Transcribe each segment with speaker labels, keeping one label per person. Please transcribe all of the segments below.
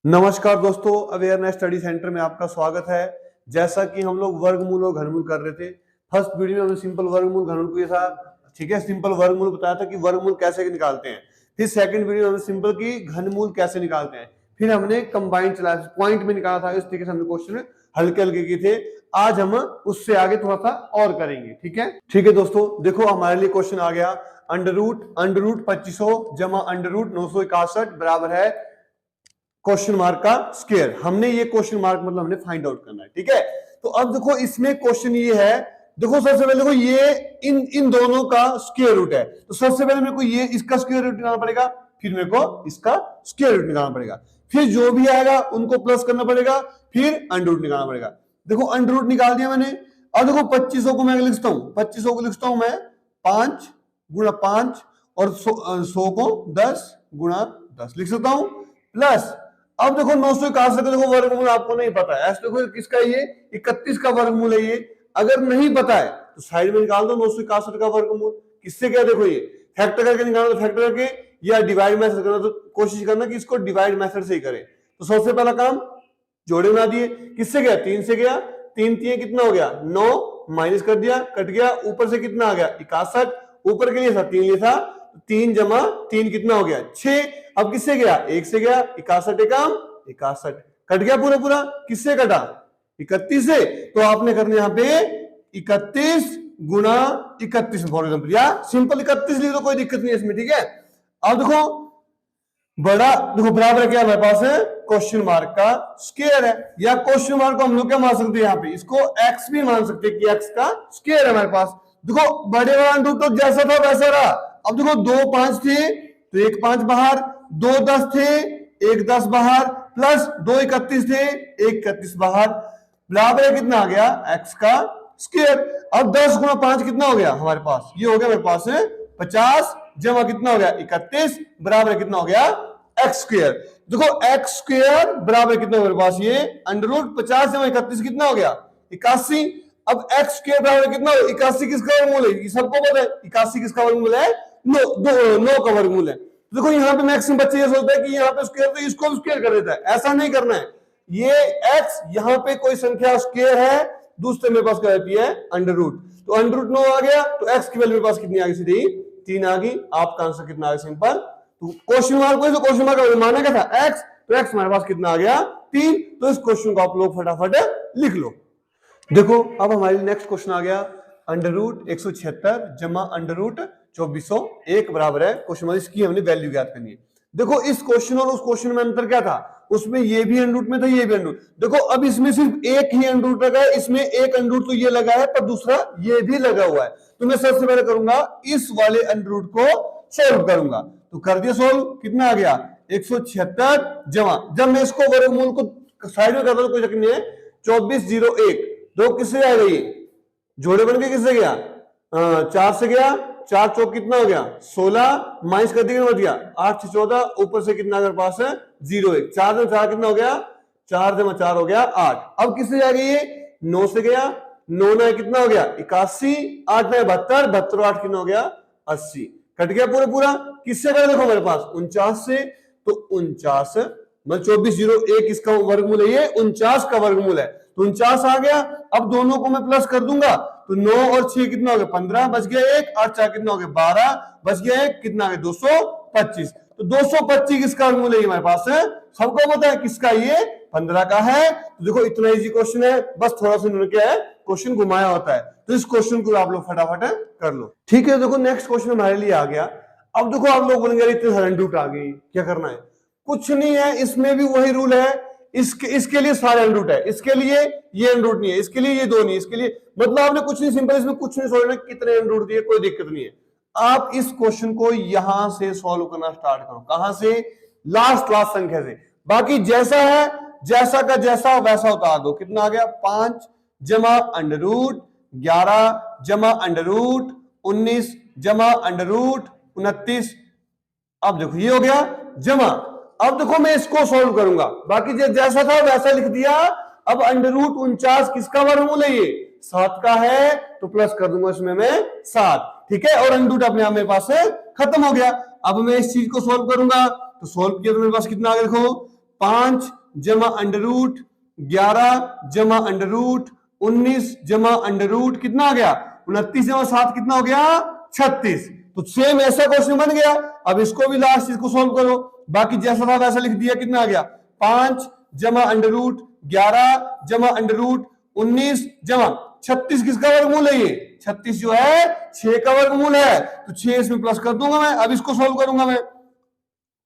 Speaker 1: नमस्कार दोस्तों, awareness study centre में आपका स्वागत है। जैसा कि हम लोग वर्गमूल और घनमूल कर रहे थे, फर्स्ट वीडियो में हमने सिंपल वर्गमूल घनमूल को ये था, ठीक है, सिंपल वर्गमूल बताया था कि वर्गमूल कैसे निकालते हैं। फिर सेकंड वीडियो में हमने सिंपल की घनमूल कैसे निकालते हैं। फिर हमने कंबाइंड चलाया, पॉइंट में निकाला था। इस तरीके से हमने क्वेश्चन हल्के हल्के किए थे। आज हम उससे आगे थोड़ा सा और करेंगे। ठीक है दोस्तों, देखो हमारे लिए क्वेश्चन आ गया अंडर रूट 2500 जमा अंडर रूट 961 बराबर है क्वेश्चन मार्क का स्क्वायर। हमने ये क्वेश्चन मार्क मतलब हमने फाइंड आउट करना है। ठीक है, तो अब देखो इसमें क्वेश्चन ये है, देखो सबसे पहले देखो ये इन दोनों का स्क्वायर रूट है, तो सबसे पहले मेरे को ये इसका स्क्वायर रूट निकालना पड़ेगा, फिर मेरे को इसका स्क्वायर रूट निकालना पड़ेगा, फिर जो भी आएगा उनको प्लस करना पड़ेगा, फिर अंडर रूट निकालना पड़ेगा। देखो अंडर रूट निकाल दिया मैंने। अब देखो 2500 को मैं लिखता हूं, 2500 को लिखता हूं मैं 5 गुणा 5 और 100 को 10 गुणा 10 लिख सकता हूं, प्लस अब देखो 961 का देखो वर्गमूल आपको नहीं पता है, ऐसे देखो किसका ये 31 का वर्गमूल है। ये अगर नहीं पता है तो साइड में निकाल दो 961 का वर्गमूल। किससे क्या, देखो ये फैक्टर करके निकालना, तो फैक्टर करके, या डिवाइड मेथड करना तो कोशिश करना कि इसको डिवाइड मेथड से ही करें। तो सबसे पहला काम जोड़े बना दिए। किससे गया, 3 से गया, 3 3 कितना हो गया 9, माइनस कर दिया, कट गया, ऊपर से कितना आ गया 61, ऊपर के लिए था 3 लिए था, 3 जमा 3 कितना हो गया 6। अब किससे गया, 1 से गया, 61 एकम 61, कट गया पूरा पूरा। किससे कटा, 31 से, तो आपने करना यहां पे 31 गुणा 31 फॉर एग्जाम्पल, या सिंपल 31 लिख दो, कोई दिक्कत नहीं है इसमें। ठीक है, अब देखो बड़ा देखो बराबर क्या हमारे पास है, क्वेश्चन मार्क का स्क्वायर है, या क्वेश्चन मार्क को हम लोग क्या मान सकते हैं, यहाँ पे इसको x भी मान सकते हैं कि x का स्क्वायर है हमारे पास। देखो बड़े वाला रूट तो जैसा था वैसा रहा। अब देखो 2 5 थे तो 1 5 बाहर, 2 10 थे 1 10 बाहर, प्लस 2 31 थे 1 31 बाहर, बराबर है कितना आ गया x का स्क्वायर। अब 10 गुणा 5 कितना हो गया हमारे पास, ये हो गया मेरे पास है 50 जमा कितना हो गया 31, बराबर कितना हो गया एक्स स्क्वायर। देखो एक्स स्क्वायर बराबर कितना हो गया मेरे पास, ये अंडर रूट 50 जमा 31 कितना हो गया 81। अब एक्स स्क्वायर बराबर कितना हो, 81 किसका वर्गमूल है, सबको पता है 81 किसका वर्गमूल है, 9 का वर्गमूल है। देखो यहाँ पे मैक्सिमम बच्चे ये सोचते हैं कि यहाँ पे स्क्वायर तो इसको भी स्क्वायर कर देता है, ऐसा नहीं करना है। ये x यहाँ पे कोई संख्या स्क्वायर है, दूसरे मेरे पास क्या रहती है अंडर रूट, तो अंडर रूट 9 आ गया, तो x की वैल्यू मेरे पास कितनी आ गई, सीधी 3 आ गई। आपका आंसर कितना आ गया, सिंपल। तो क्वेश्चन मार्क को, तो क्वेश्चन मार्क का माना क्या था x, तो x हमारे पास कितना आ गया 3। तो इस क्वेश्चन को आप लोग फटाफट लिख लो। देखो अब हमारे नेक्स्ट क्वेश्चन आ गया अंडर रूट 176 जमा अंडर रूट 2401 बराबर है क्वेश्चन मार्क, इसकी हमने वैल्यू ज्ञात करनी है। देखो इस क्वेश्चन और उस क्वेश्चन में अंतर क्या था, उसमें ये भी अंडर रूट में था, ये भी अंडर रूट। देखो अब इसमें सिर्फ एक ही अंडर रूट लगा है, इसमें एक अंडर रूट तो ये लगा है पर दूसरा ये भी लगा हुआ है। तो मैं सबसे पहले करूंगा इस वाले अंडर रूट को सोल्व करूंगा, तो कर दिया सोल्व, कितना आ गया 176 जमा, जब मैं इसको वर्गमूल को साइड में करता हूं कोई चक्कर नहीं है, 2401 दो किससे आएगा, ये जोड़े बन के किससे गया 4 से गया, 4 चौक कितना हो गया 16, माइनस कर दिया, 8 से 14, ऊपर से कितना अगर पास है 0 1, 4 में 4 कितना हो गया 4 जमा 4 हो गया 8। अब किससे जाएगा, ये 9 से गया, 9 ना कितना हो गया 81, 8 में 72, 72 8 कितना हो गया 80, कट गया पूरा पूरा। किससे करें, देखो मेरे पास 49 से, तो 49 मतलब 2401 इसका वर्गमूल है, ये 49 का वर्गमूल है, तो 49 आ गया। अब दोनों को मैं प्लस कर दूंगा, तो 9 और 6 कितना हो गया 15, बच गया 1, 8 4 कितना हो गया 12, बच गया 1, कितना आ गया 225। तो 225 किसका वर्गमूल है हमारे पास है, सबको पता है किसका, ये 15 का है। तो देखो इतना इजी क्वेश्चन है, बस थोड़ा सा इन्होंने क्या है क्वेश्चन घुमाया होता है, तो इस क्वेश्चन को आप लोग फटाफट कर लो। ठीक है, देखो नेक्स्ट क्वेश्चन हमारे लिए आ गया। अब देखो आप लोग बोलेंगे इतने सारे रूट आ गई, क्या करना है, कुछ नहीं है, इसमें भी वही रूल है, इसके लिए सारे अनरूट है, इसके लिए ये अनरूट नहीं है, इसके लिए ये दो नहीं, इसके लिए मतलब आपने कुछ नहीं, सिंपल इसमें कुछ नहीं सोचना कितने अनरूट दिए, कोई दिक्कत नहीं है। आप इस क्वेश्चन को यहां से सॉल्व करना स्टार्ट करो, कहां से, लास्ट संख्या से, बाकी जैसा है जैसा का जैसा वैसा उतार दो। कितना आ गया 5 जमा अंडर रूट 11 जमा अंडर रूट 19 जमा अंडर रूट 29। अब देखो ये हो गया जमा, अब देखो मैं इसको सॉल्व करूंगा, बाकी जैसा था वैसा लिख दिया। अब अंडर रूट 49 किसका वर्गमूल है, ये 7 का है, तो प्लस कर दूंगा इसमें मैं 7, ठीक है, और अंडर रूट अपने आप मेरे पास है खत्म हो गया। अब मैं इस चीज को सॉल्व करूंगा, तो सॉल्व किया तो मेरे पास कितना आ गया, देखो 5 जमा अंडर रूट 11 जमा अंडर रूट 19 जमा अंडर रूट कितना आ गया 29 जमा 7 कितना हो गया 36। तो सेम ऐसा क्वेश्चन बन गया। अब इसको भी लास्ट चीज को सोल्व करो, बाकी जैसा था वैसा लिख दिया, कितना आ गया 5 जमा अंडर रूट 11 जमा अंडर रूट 19 जमा 36 किसका वर्गमूल है, ये 36 जो है 6 का वर्गमूल है, तो 6 इसमें प्लस कर दूंगा मैं। अब इसको सोल्व करूंगा मैं,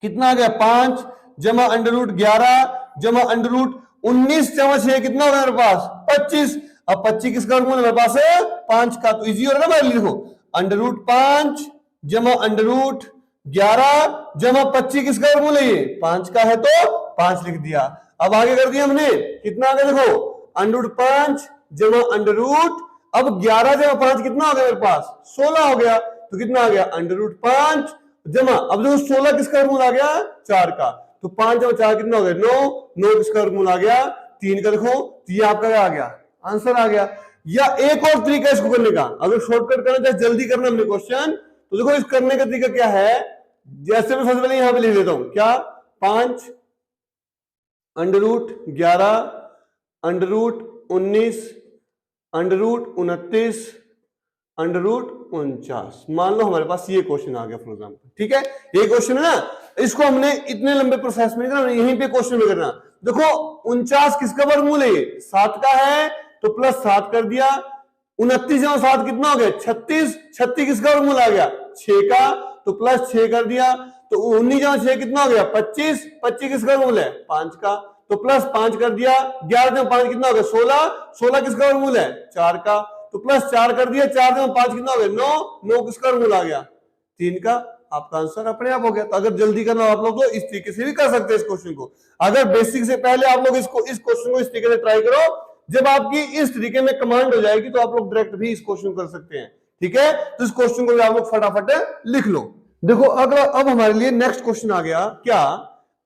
Speaker 1: कितना आ गया 5 जमा अंडर रूट 11 जमा अंडर रूट 19 जमा 6 कितना होगा मेरे पास 25। अब 25 किसका वर्गमूल है मेरे पास है 5 का, तो इजी हो रहा है ना। लिखो अंडर रूट 5 जमा अंडर रूट 11 जमा 25 किसका वर्गमूल है, ये 5 का है तो 5 लिख दिया। अब आगे कर दिया हमने, कितना आगे देखो अंडर रूट 5 जमा अंडर रूट, अब 11 जमा 5 कितना हो गया मेरे पास 16 हो गया, तो कितना आ गया अंडर रूट 5 जमा, अब देखो 16 किसका वर्गमूल आ गया 4 का, तो 5 जमा 4 कितना हो गया 9, 9 किसका वर्गमूल आ गया 3 का। देखो तो ये आपका क्या आ गया आंसर आ गया। या एक और तरीका इसको करने का, अगर शॉर्टकट करना चाहे जल्दी करना हमने क्वेश्चन, तो देखो इस करने का तरीका क्या है, जैसे मैं सबसे पहले यहां पे लिख देता हूं क्या 5 under root 11 under root 19 under root 29 under root 49। मान लो हमारे पास ये क्वेश्चन आ गया फॉर एग्जाम्पल, ठीक है ये क्वेश्चन है ना, इसको हमने इतने लंबे प्रोसेस में करना, यहीं पे क्वेश्चन में करना। देखो 49 किसका वर्गमूल है 7 का है, तो प्लस 7 कर दिया, 29 जमा 7 कितना हो गया 36, 36 किसका वर्गमूल आ गया 6 का, तो प्लस 6 कर दिया, तो 19 जमा 6 कितना हो गया 25, 25 किसका वर्गमूल है 5 का, तो प्लस 5 कर दिया, 11 जमा 5 कितना हो गया 16, 16 किसका वर्गमूल है 4 का, तो प्लस 4 कर दिया, 4 जमा 5 कितना हो गया 9, 9 किसका वर्गमूल आ गया 3 का। आपका आंसर अपने आप हो गया। तो अगर जल्दी करना आप लोग तो इस तरीके से भी कर सकते हैं इस क्वेश्चन को। अगर बेसिक से पहले आप लोग इस क्वेश्चन को इस तरीके से ट्राई करो, जब आपकी इस तरीके में कमांड हो जाएगी तो आप लोग डायरेक्ट भी इस क्वेश्चन कर सकते हैं, ठीक है। तो इस क्वेश्चन को भी आप लोग फटाफट लिख लो। देखो अगला, अब हमारे लिए नेक्स्ट क्वेश्चन आ गया क्या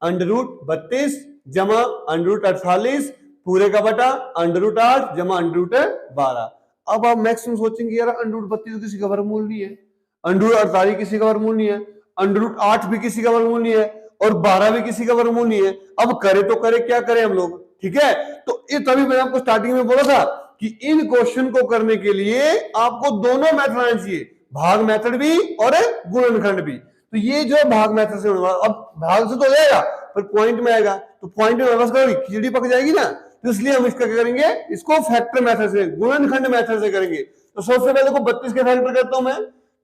Speaker 1: अंडर रूट 32 जमा अंडर रूट 48 पूरे का बटा अंडर रूट 8 जमा अंडर रूट 12। अब आप मैक्सिमम सोचेंगे यार अंडर रूट 32 किसी का वर्गमूल नहीं है, अंडर रूट 48 किसी का वर्गमूल नहीं है, अंडर रूट 8 भी किसी का वर्गमूल नहीं है, और 12 भी किसी का वर्गमूल नहीं है। अब करे तो करे क्या करें हम लोग, ठीक है। तो ये तभी मैंने आपको स्टार्टिंग में बोला था कि इन क्वेश्चन को करने के लिए आपको दोनों मेथड आने चाहिए, भाग मेथड भी और गुणनखंड भी। तो ये जो है भाग मेथड से होने वाला, अब भाग से तो हो जाएगा पर पॉइंट में आएगा, तो पॉइंट में बस करोगे खिचड़ी पक जाएगी ना, तो इसलिए हम इसका क्या करेंगे, इसको फैक्टर मेथड से गुणनखंड मेथड से करेंगे। तो सबसे पहले को 32 के फैक्टर करता हूं मैं,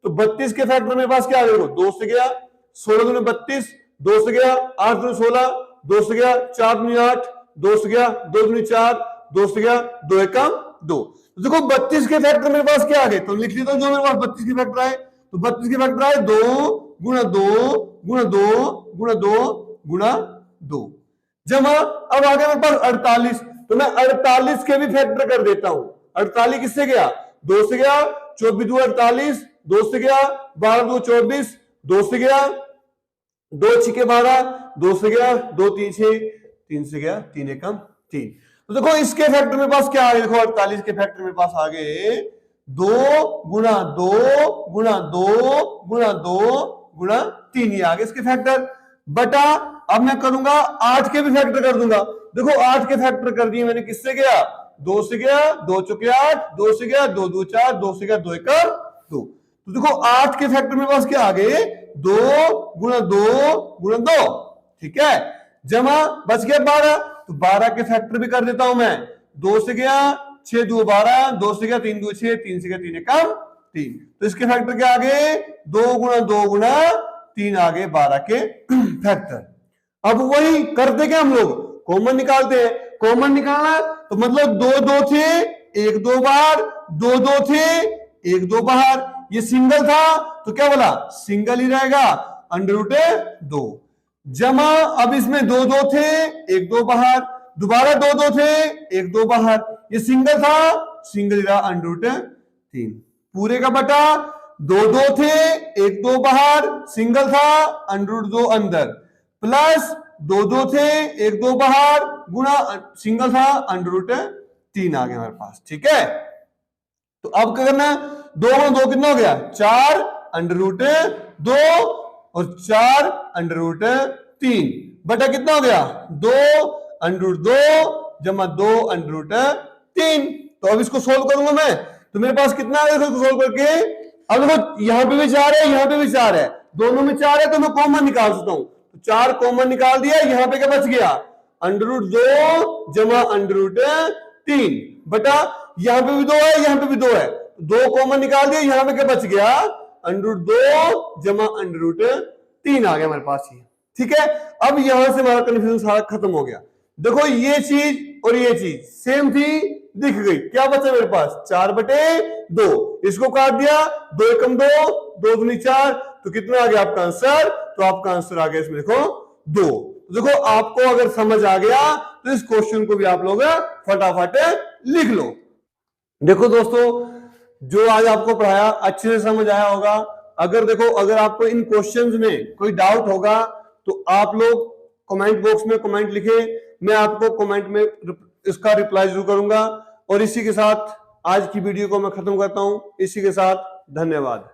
Speaker 1: तो 32 के फैक्टर मेरे पास क्या आ गया 2 से गया, 16 दूनी 32, 2 से गया, 8 दूनी 16, 2 से गया, 4 दूनी 8, 2 से गया, 2 दूनी 4, 2 से गया, 2 एकम 2। तो देखो 32 के फैक्टर मेरे पास क्या आ गए, तो लिख लेता हूं जो मेरे पास 32 के फैक्टर आए, तो 32 के फैक्टर आए 2 गुणा 2 गुणा 2 गुणा 2 गुणा 2 जमा, अब आ गया मेरे पास 48, तो मैं 48 के भी फैक्टर कर देता हूं। 48 किससे गया 2 से गया, 24 2 48, 2 से गया, 12 2 24, 2 से गया, 2 6 12, 2 से गया, 2 3 6, 3 से गया, 3 एकम 3। तो देखो इसके फैक्टर मेरे पास क्या आ गए, देखो 48 के फैक्टर मेरे पास आ गए 2 गुणा 2 गुणा 2 गुणा 2 गुणा 3, ये आ गए इसके फैक्टर बटा, अब मैं करूंगा 8 के भी फैक्टर कर दूंगा। देखो 8 के फैक्टर कर दिए मैंने, किससे गया 2 से गया, 2 चौके 8, 2 से गया, 2 2 4, 2 से गया, 2 एकम 2। तो देखो 8 के फैक्टर मेरे पास क्या आ गए 2 गुणा 2 गुणा 2, ठीक है, जमा बच गया 12, तो 12 के फैक्टर भी कर देता हूं मैं, 2 से गया 6 2 12, 2 से गया 3 2 6, 3 से गया 3 एकम 3। तो इसके फैक्टर क्या आ गए 2 गुणा 2 गुणा 3 आ गए 12 के फैक्टर। अब वही करते क्या हम लोग कॉमन निकालते हैं, कॉमन निकालना तो मतलब 2 2 थे 1 2 बाहर, 2 2 थे 1 2 बाहर, ये सिंगल था तो क्या बोला सिंगल ही रहेगा अंडर रूट 2 जमा, अब इसमें 2 2 थे 1 2 बाहर, दोबारा 2 2 थे 1 2 बाहर, ये सिंगल था सिंगल ही रहा अंडर रूट 3 पूरे का बटा, 2 2 थे 1 2 बाहर, सिंगल था अंडर रूट 2 अंदर, प्लस 2 2 थे 1 2 बाहर गुणा सिंगल था अंडर रूट 3 आ गया हमारे पास, ठीक है। तो अब क्या करना, 2 गुणा 2 कितना हो गया 4 अंडर रूट 2 और 4 अंडर रूट 3 बटा कितना हो गया 2 अंडर रूट 2 जमा 2 अंडर रूट 3। तो अब इसको सोल्व करूंगा मैं, तो मेरे पास कितना आ गया इसको सोल्व करके। अब देखो यहाँ पे भी 4 है, यहाँ पे भी 4 है, दोनों में 4 है तो मैं कॉमन निकाल सकता हूं। तो 4 कॉमन निकाल दिया, यहाँ पे क्या बच गया अंडर रूट 2 जमा अंडर रूट 3 बटा यहाँ पे भी 2 है, यहाँ पे भी 2 है, 2 कॉमन निकाल दिया, यहाँ पे क्या बच गया अंडर रूट 2 जमा अंडर रूट 3 आ गया हमारे पास ये। ठीक है, अब यहां से हमारा कन्फ्यूजन सारा खत्म हो गया। देखो ये चीज और ये चीज सेम थी, दिख गई। क्या बचा मेरे पास 4 बटे 2, इसको काट दिया, 2 एकम 2, 2 दूनी 4, तो कितना आ गया आपका आंसर। तो आपका आंसर आ गया इसमें देखो 2। देखो आपको अगर समझ आ गया तो इस क्वेश्चन को भी आप लोग फटाफट लिख लो। देखो दोस्तों, जो आज आपको पढ़ाया अच्छे से समझ आया होगा। अगर देखो अगर आपको इन क्वेश्चंस में कोई डाउट होगा तो आप लोग कमेंट बॉक्स में कमेंट लिखे, मैं आपको कमेंट में इसका रिप्लाई जरूर करूंगा। और इसी के साथ आज की वीडियो को मैं खत्म करता हूं। इसी के साथ धन्यवाद।